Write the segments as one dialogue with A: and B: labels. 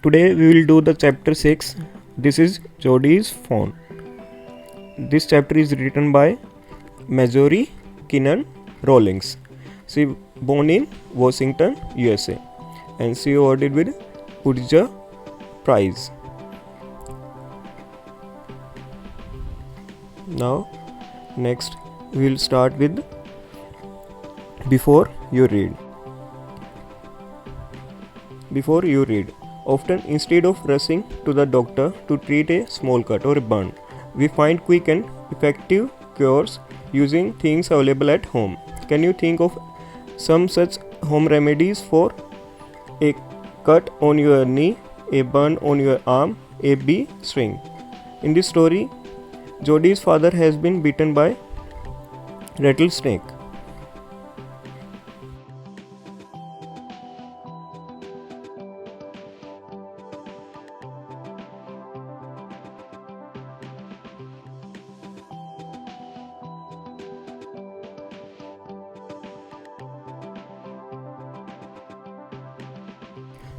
A: Today we will do the chapter 6. This is Jodie's phone. This chapter is written by Marjorie Kinnan Rawlings. She born in Washington, USA, and she awarded with Pulitzer Prize. Now, next we will start with Before you read. Before you read. Often, instead of rushing to the doctor to treat a small cut or a burn, we find quick and effective cures using things available at home. Can you think of some such home remedies for a cut on your knee, a burn on your arm, a bee sting? In this story, Jodie's father has been bitten by rattlesnake.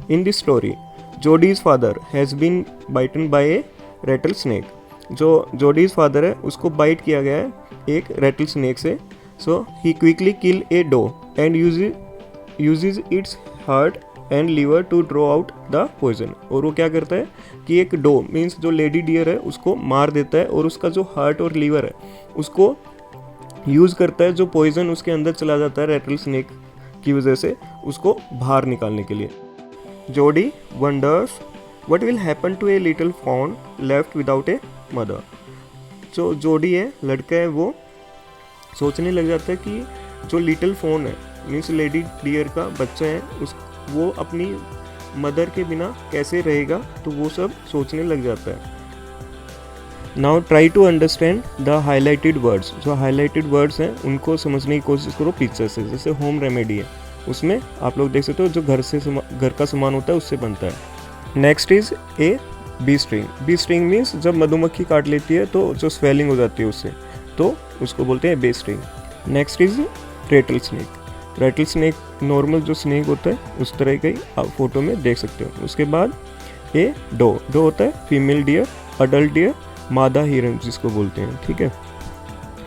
A: In this story, Jodie's father has been bitten by a rattlesnake. जो Jodie's father है उसको bite किया गया है एक rattlesnake से. So he quickly kill a doe and uses its heart and liver to draw out the poison. और वो क्या करता है कि एक डो मीन्स जो लेडी डियर है उसको मार देता है और उसका जो हार्ट और लीवर है उसको यूज़ करता है जो पॉइजन उसके अंदर चला जाता है rattlesnake की वजह से उसको बाहर निकालने के लिए. Jodie wonders what will happen to a little fawn left without a mother. जो जोडी है लड़का है वो सोचने लग जाता है कि जो लिटिल फोन है मीन्स लेडी डियर का बच्चा है वो अपनी मदर के बिना कैसे रहेगा तो वो सब सोचने लग जाता है. Now try to understand the highlighted words. जो हाईलाइटेड वर्ड्स हैं उनको समझने की कोशिश करो पिक्चर से. जैसे होम रेमेडी है उसमें आप लोग देख सकते हो जो घर का सामान होता है उससे बनता है. Next is a bee sting. Bee sting means जब मधुमक्खी काट लेती है तो जो स्वेलिंग हो जाती है उससे तो उसको बोलते हैं bee sting. Next is rattle snake. Rattle snake normal जो स्नेक होता है उस तरह का ही आप फोटो में देख सकते हो. उसके बाद ए डो. डो होता है फीमेल डियर, अडल्ट डियर, मादा हिरन जिसको बोलते हैं. ठीक है.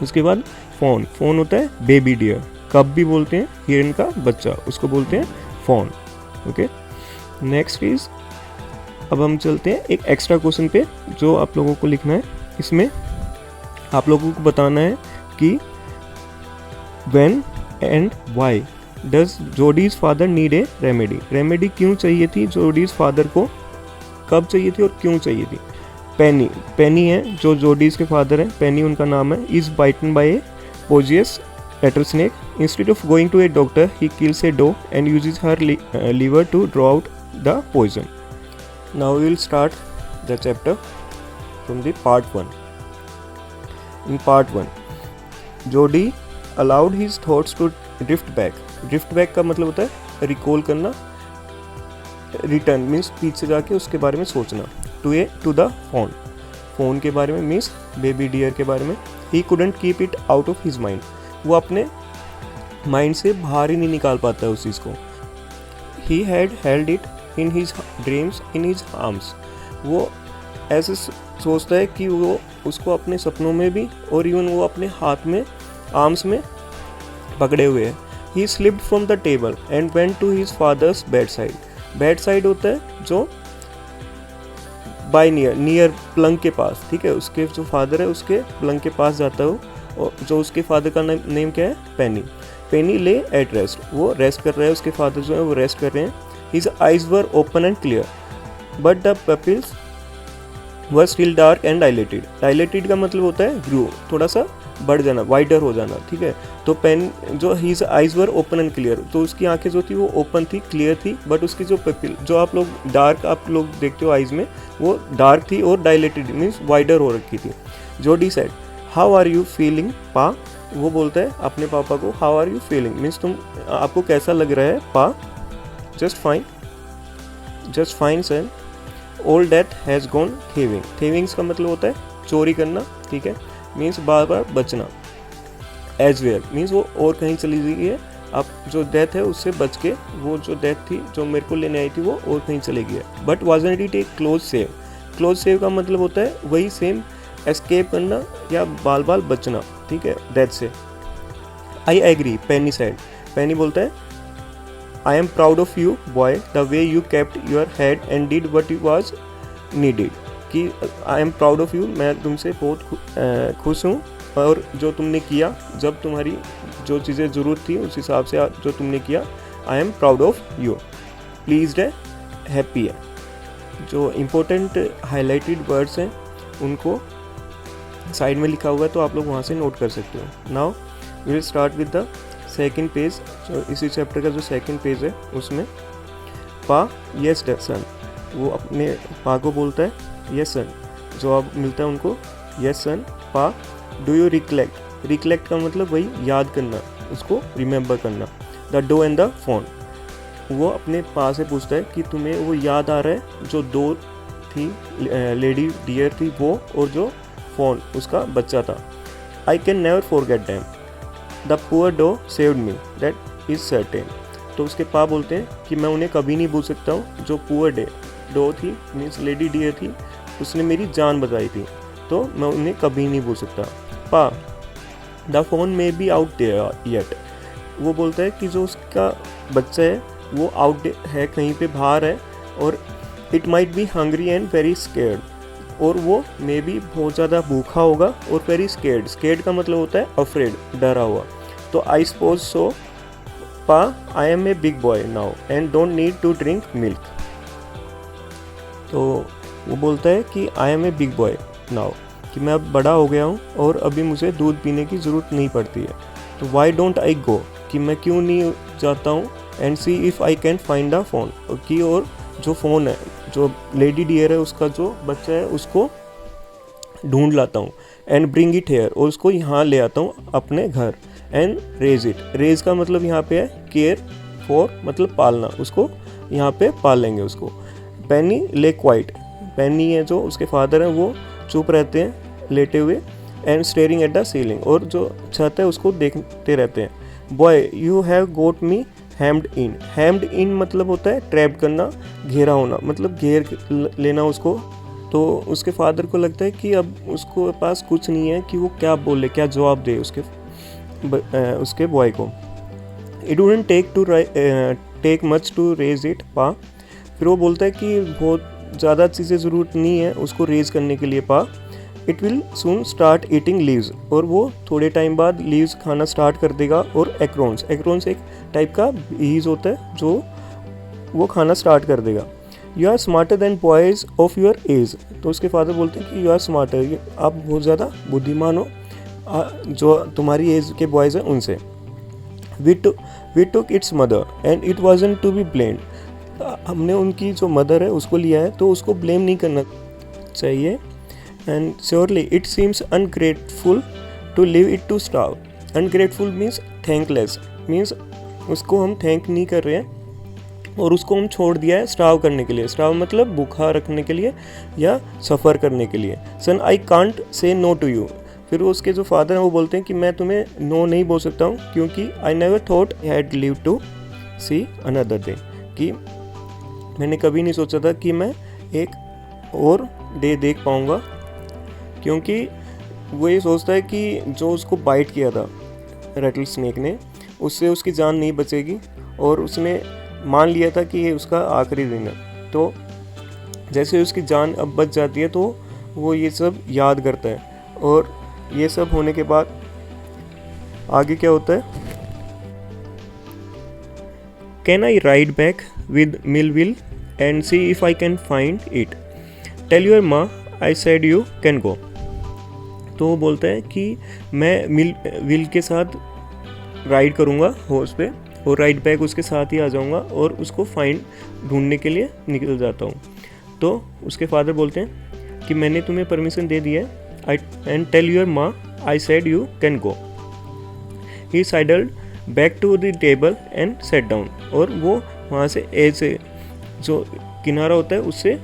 A: उसके बाद फोन. फोन होता है बेबी डियर, कब भी बोलते हैं हिरन का बच्चा उसको बोलते हैं फोन. ओके. नेक्स्ट इज अब हम चलते हैं एक एक्स्ट्रा क्वेश्चन पे जो आप लोगों को लिखना है. इसमें आप लोगों को बताना है कि when and why does Jody's father need a remedy. Remedy क्यों चाहिए थी जोडीज फादर को, कब चाहिए थी और क्यों चाहिए थी. पेनी. पेनी है जो जोडीज के फादर हैं, पेनी उनका नाम है. Is bitten by a poisonous rattlesnake. Instead of going to a doctor, he kills a doe and uses her liver to draw out the poison. Now we will start the chapter from the part 1. In part 1, Jodie allowed his thoughts to drift back. Drift back का मतलब होता है recall करना, return means पीछे जाके उसके बारे में सोचना. To the phone. phone के बारे में means baby deer के बारे में. He couldn't keep it out of his mind. वो अपने माइंड से बाहर ही नहीं निकाल पाता है उस चीज़ को. He had held it in his dreams in his arms. वो ऐसे सोचता है कि वो उसको अपने सपनों में भी और इवन वो अपने हाथ में आर्म्स में पकड़े हुए है. He slipped from the table and went to his father's bed side. Bed side होता है जो बाय नियर प्लंग के पास. ठीक है. उसके जो फादर है उसके प्लंग के पास जाता है वो. और जो उसके फादर का नेम क्या है पेनी. पेनी ले एट रेस्ट. वो रेस्ट कर रहे हैं, उसके फादर जो है वो रेस्ट कर रहे हैं. His eyes were open and clear but the pupils were still dark and dilated. Dilated का मतलब होता है ग्रो, थोड़ा सा बढ़ जाना, वाइडर हो जाना. ठीक है. तो पेन जो his eyes were open and clear तो उसकी आंखें जो थी वो ओपन थी, क्लियर थी. बट उसकी जो पपिल जो आप लोग डार्क आप लोग देखते हो आइज में वो डार्क थी और डायलेटेड मीन्स वाइडर हो रखी थी. Jody said how are you feeling pa. वो बोलता है अपने पापा को how are you feeling means तुम आपको कैसा लग रहा है pa. Just fine son. All death has gone thieving. Thievings का मतलब होता है चोरी करना. ठीक है. मीन्स बार बार बचना. एज वेयर मीन्स वो और कहीं चली गई है अब जो डेथ है उससे बच के वो जो डेथ थी जो मेरे को लेने आई थी वो और कहीं चले गया। But wasn't it A close save. Close save का मतलब होता है वही सेम एस्केप करना या बाल बाल बचना, ठीक है, डेथ से। I agree, Penney said. Penny बोलता है I am proud of you boy, the way you kept your head and did what was needed. कि I am proud of you, मैं तुमसे बहुत खुश हूँ और जो तुमने किया, जब तुम्हारी जो चीज़ें ज़रूरत थी उस हिसाब से जो तुमने किया, I am proud of you. Pleased है, हैप्पी है। जो इम्पोर्टेंट हाईलाइटेड वर्ड्स हैं उनको साइड में लिखा हुआ है तो आप लोग वहाँ से नोट कर सकते हो। Now we will start with the second page. जो इसी चैप्टर का जो सेकेंड पेज है उसमें पा यस सन, वो अपने पा को बोलता है यस सन। जवाब मिलता है उनको यस सन। पा डू यू रिकलेक्ट। रिकलेक्ट का मतलब वही याद करना, उसको रिमेंबर करना। The doe and the fawn, वो अपने पा से पूछता है कि तुम्हें वो याद आ रहा है जो दो थी, लेडी डियर थी वो, और जो फ़ोन उसका बच्चा था। I can never forget them, the poor doe saved me, that is certain. तो उसके पा बोलते हैं कि मैं उन्हें कभी नहीं भूल सकता हूँ, जो पुअर डो थी मीन्स लेडी डियर थी, उसने मेरी जान बचाई थी, तो मैं उन्हें कभी नहीं भूल सकता। पा द फोन में बी आउट देयर येट, वो बोलता है कि जो उसका बच्चा है वो आउट है, कहीं पे बाहर है, और it might be hungry and very scared, और वो मे बी बहुत ज़्यादा भूखा होगा और वेरी स्केर्ड। स्केर्ड का मतलब होता है अफ्रेड, डरा हुआ। तो आई suppose so pa, I am a big boy now and don't need to drink milk. तो वो बोलता है कि I am a big boy now, कि मैं अब बड़ा हो गया हूँ और अभी मुझे दूध पीने की ज़रूरत नहीं पड़ती है। तो वाई डोंट आई गो, कि मैं क्यों नहीं जाता हूँ, and C if I can find a phone, कि और जो फ़ोन है, जो लेडी डियर है उसका जो बच्चा है उसको ढूंढ लाता हूँ, एंड ब्रिंग इट हेयर, और उसको यहाँ ले आता हूँ अपने घर, एंड रेज इट। रेज का मतलब यहाँ पे है केयर फॉर, मतलब पालना, उसको यहाँ पे पाल लेंगे उसको। पेनी ले क्वाइट, पेनी है जो उसके फादर हैं वो चुप रहते हैं लेटे हुए, and staring at the ceiling, और जो छत है उसको देखते रहते हैं। बॉय यू हैव गोट मी हैम्ड इन। हैम्ड इन मतलब होता है ट्रैप करना, घेरा होना, मतलब घेर लेना उसको। तो उसके फादर को लगता है कि अब उसको पास कुछ नहीं है कि वो क्या बोले, क्या जवाब दे उसके बॉय को। It wouldn't take much to raise it pa. फिर वो बोलता है कि बहुत ज़्यादा चीज़ें ज़रूरत नहीं है उसको रेज करने के लिए पा। It will soon start eating leaves, और वो थोड़े टाइम बाद लीव्स खाना स्टार्ट कर देगा। और एक्रोन्स एक टाइप का बीज होता है जो वो खाना स्टार्ट कर देगा। You are smarter than boys of your age. तो उसके फादर बोलते हैं कि यू आर स्मार्टर, आप बहुत ज़्यादा बुद्धिमान हो जो तुम्हारी एज के बॉयज़ हैं उनसे। We took its mother and it wasn't to be blamed. हमने उनकी जो मदर है उसको लिया है तो उसको ब्लेम नहीं करना चाहिए। And surely it seems ungrateful to leave it to starve. Ungrateful means thankless, means उसको हम थैंक नहीं कर रहे हैं और उसको हम छोड़ दिया है स्टार्व करने के लिए। स्टार्व मतलब भूखा रखने के लिए या सफ़र करने के लिए। Son I can't say no to you. फिर उसके जो फादर हैं वो बोलते हैं कि मैं तुम्हें नो नहीं बोल सकता हूँ क्योंकि I never thought I had live to see another day, कि मैंने कभी नहीं सोचा था कि मैं एक और डे देख पाऊँगा। क्योंकि वो ये सोचता है कि जो उसको बाइट किया था रेटल स्नेक ने, उससे उसकी जान नहीं बचेगी, और उसने मान लिया था कि ये उसका आखिरी दिन है। तो जैसे उसकी जान अब बच जाती है तो वो ये सब याद करता है। और ये सब होने के बाद आगे क्या होता है, can I ride back with Millwheel and see if I can find it, tell your ma I said you can go. तो वो बोलता है कि मैं विल के साथ राइड करूँगा हॉर्स पे, और राइड बैक उसके साथ ही आ जाऊँगा और उसको ढूंढने के लिए निकल जाता हूँ। तो उसके फादर बोलते हैं कि मैंने तुम्हें परमिशन दे दिया है, and tell your ma I said you can go. He sidled back to the table and set down, और वो वहाँ से ऐसे जो किनारा होता है उससे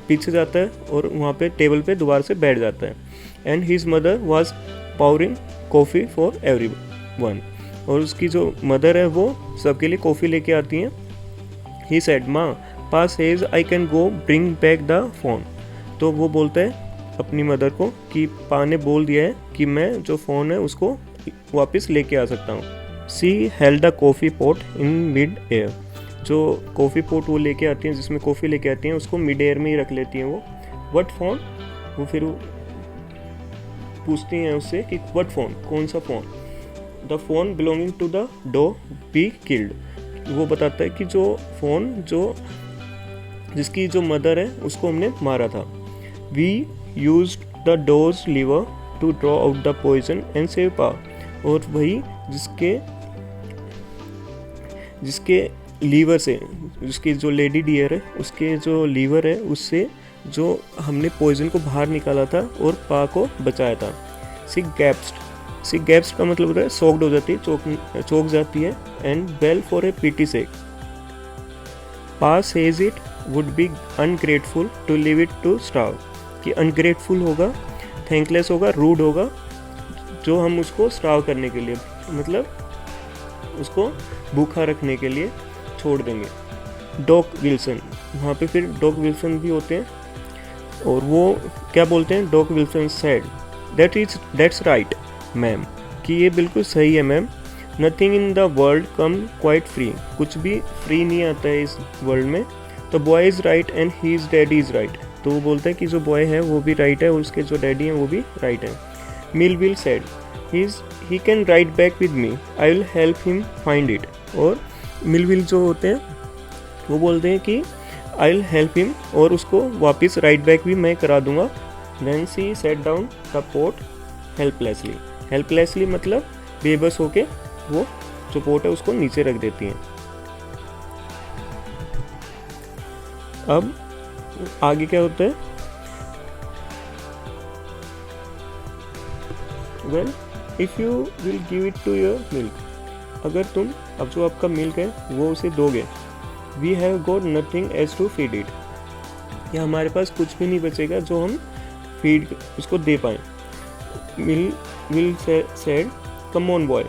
A: पीछे जाता है और वहाँ पे टेबल पे दोबारा से बैठ जाता है। And his mother was powering coffee for everyone, और उसकी जो मदर है वो सबके लिए कॉफ़ी लेके आती हैं। ही सेड माँ पा says I can go bring back the phone. तो वो बोलता है अपनी मदर को कि पा ने बोल दिया है कि मैं जो फ़ोन है उसको वापस लेके आ सकता हूँ। She held the coffee pot in mid air. जो कॉफ़ी पॉट वो लेके आती हैं, जिसमें कॉफ़ी लेके आती हैं, उसको मिड एयर में ही रख लेती हैं वो। What phone? वो फिर पूछती हैं उससे कि व्हाट फ़ोन, कौन सा fawn? The fawn belonging to the doe we killed. वो बताता है कि जो फ़ोन जिसकी जो मदर है उसको हमने मारा था। We use the doe's liver to draw out the poison and save pa. और वही जिसके लीवर से, जिसकी जो लेडी डियर है उसके जो लीवर है उससे जो हमने पॉइजन को बाहर निकाला था और पा को बचाया था। सी गैप्स्ड का मतलब होता है सोक्ड हो जाती है, चौक जाती है। And well for a pity sake. Pa says it would be ungrateful to leave it to starve. कि अनग्रेटफुल होगा, थैंकलेस होगा, रूड होगा जो हम उसको स्टार्व करने के लिए, मतलब उसको भूखा रखने के लिए छोड़ देंगे। डॉक विल्सन, वहाँ पे फिर डॉक विल्सन भी होते हैं और वो क्या बोलते हैं? Doc Wilson said that's right ma'am, कि ये बिल्कुल सही है ma'am. Nothing in the world come quite free. कुछ भी फ्री नहीं आता है इस वर्ल्ड में। तो boy is right and he is daddy is right. तो वो बोलता है कि जो बॉय है वो भी राइट है और उसके जो डैडी हैं वो भी राइट है। Millville said he can write back with me, I will help him find it. और मिलविल जो होते हैं वो बोलते हैं कि आई विल हेल्प हिम, और उसको वापस राइट बैक भी मैं करा दूंगा। Then she set down the pot helplessly मतलब बेबस होके वो जो पोट है उसको नीचे रख देती हैं। अब आगे क्या होता है? Well if you will give it to your milk, अगर तुम अब जो आपका मिल्क है वो उसे दोगे। We have got nothing as to feed it, या हमारे पास कुछ भी नहीं बचेगा जो हम फीड उसको दे पाएँ। Mill said come on boy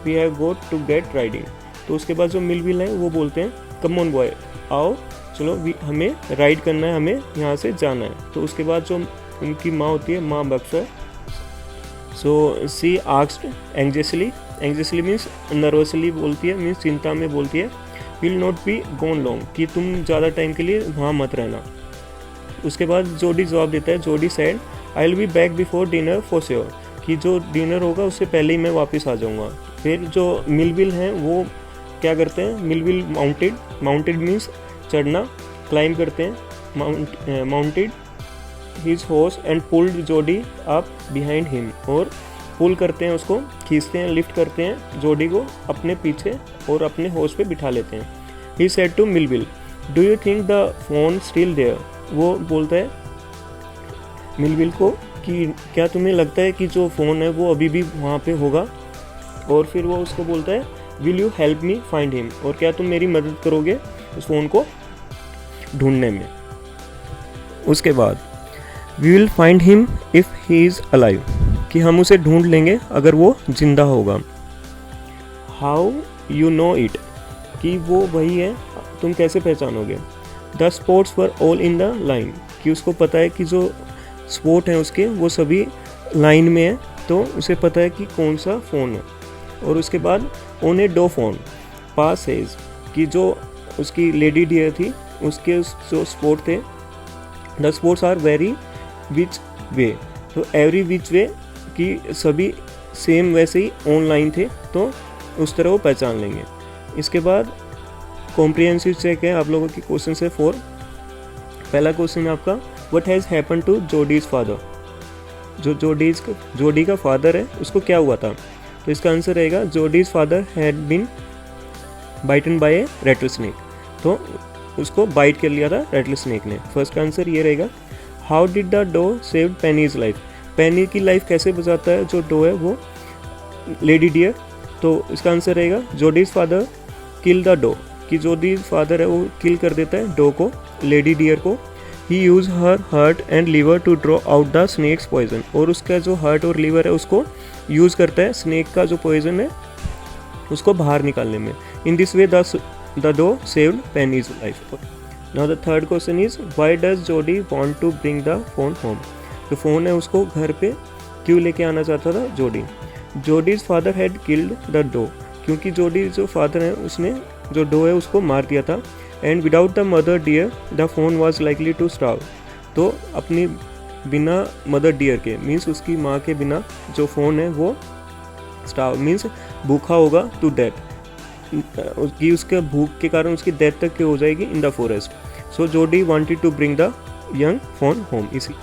A: we have got to get riding. तो उसके बाद जो मिल है वो बोलते हैं कम ऑन बॉय, आओ चलो हमें राइड करना है, हमें यहाँ से जाना है। तो उसके बाद जो उनकी माँ होती है, माँ Baxter, so she asked anxiously means nervously बोलती है, मीन्स चिंता में बोलती है, will not be gone long, कि तुम ज़्यादा टाइम के लिए वहाँ मत रहना। उसके बाद जोडी जवाब देता है, जोडी said I will be back before dinner for sure, कि जो डिनर होगा उससे पहले ही मैं वापस आ जाऊँगा। फिर जो मिलविल हैं वो क्या करते हैं? मिलविल माउंटेड मीन्स चढ़ना, क्लाइंब करते हैं। Mounted his horse and pulled जोडी अप बिहाइंड हिम, और पुल करते हैं, उसको खींचते हैं, लिफ्ट करते हैं जोडी को अपने पीछे और अपने हॉर्स पे बिठा लेते हैं। He said to Millwheel do you think the fawn still there. वो बोलता है मिलविल को कि क्या तुम्हें लगता है कि जो फ़ोन है वो अभी भी वहाँ पे होगा। और फिर वो उसको बोलता है will you help me find him, और क्या तुम मेरी मदद करोगे उस फ़ोन को ढूंढने में। उसके बाद we will find him if he is alive, कि हम उसे ढूंढ लेंगे अगर वो जिंदा होगा। हाउ यू नो इट, कि वो वही है, तुम कैसे पहचानोगे। The spots were all in the line, कि उसको पता है कि जो स्पॉट हैं उसके वो सभी लाइन में है, तो उसे पता है कि कौन सा फ़ोन है। और उसके बाद on a doe fawn pass says, कि जो उसकी लेडी डियर थी उसके जो स्पॉट थे, the spots are very which way, तो एवरी विच वे कि सभी सेम वैसे ही ऑनलाइन थे, तो उस तरह वो पहचान लेंगे। इसके बाद कॉम्प्रिहेंसिव चेक है आप लोगों की क्वेश्चन से 4। पहला क्वेश्चन है आपका what has happen to Jody's father, जो जोडी का फादर है उसको क्या हुआ था। तो इसका आंसर रहेगा Jody's father had been bitten by a rattlesnake, तो उसको बाइट कर लिया था रेटल स्नेक ने। फर्स्ट का आंसर ये रहेगा। How did the doe save Penny's life, Penny की लाइफ कैसे बचाता है जो डो है वो लेडी डियर। तो इसका आंसर रहेगा Jody's father kill the doe, कि जोडीज फादर है वो किल कर देता है डो को, लेडी डियर को। He use her heart and liver to draw out the snake's poison, और उसका जो हार्ट और लीवर है उसको यूज़ करता है स्नेक का जो पॉइजन है उसको बाहर निकालने में। In this way the doe saved Penny's life. Now the third question is why does Jody want to bring the fawn home. जो फ़ोन है उसको घर पे क्यों लेके आना चाहता था Jody. Jody's father had killed the doe, क्योंकि जोडी जो फादर है उसने जो डो है उसको मार दिया था। And without the mother deer the fawn was likely to starve. तो अपनी बिना मदर डियर के मीन्स उसकी माँ के बिना जो फ़ोन है वो स्टार्व मीन्स भूखा होगा टू डेथ, कि उसके भूख के कारण उसकी डेथ तक हो जाएगी in the forest. So Jody wanted to bring the young fawn home. इसी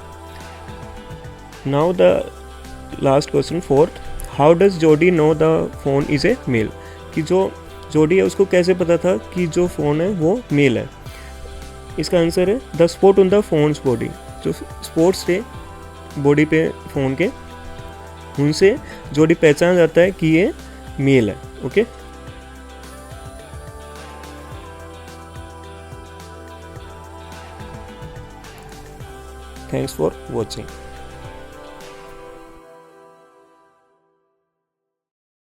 A: now the last question fourth, how does Jody know the fawn is a male. कि जो जोडी है उसको कैसे पता था कि जो फ़ोन है वो मेल है। इसका आंसर है the spot on the phones body. जो स्पॉट्स थे बॉडी पे फ़ोन के, उनसे जोडी पहचान जाता है कि ये मेल है। Okay, thanks for watching.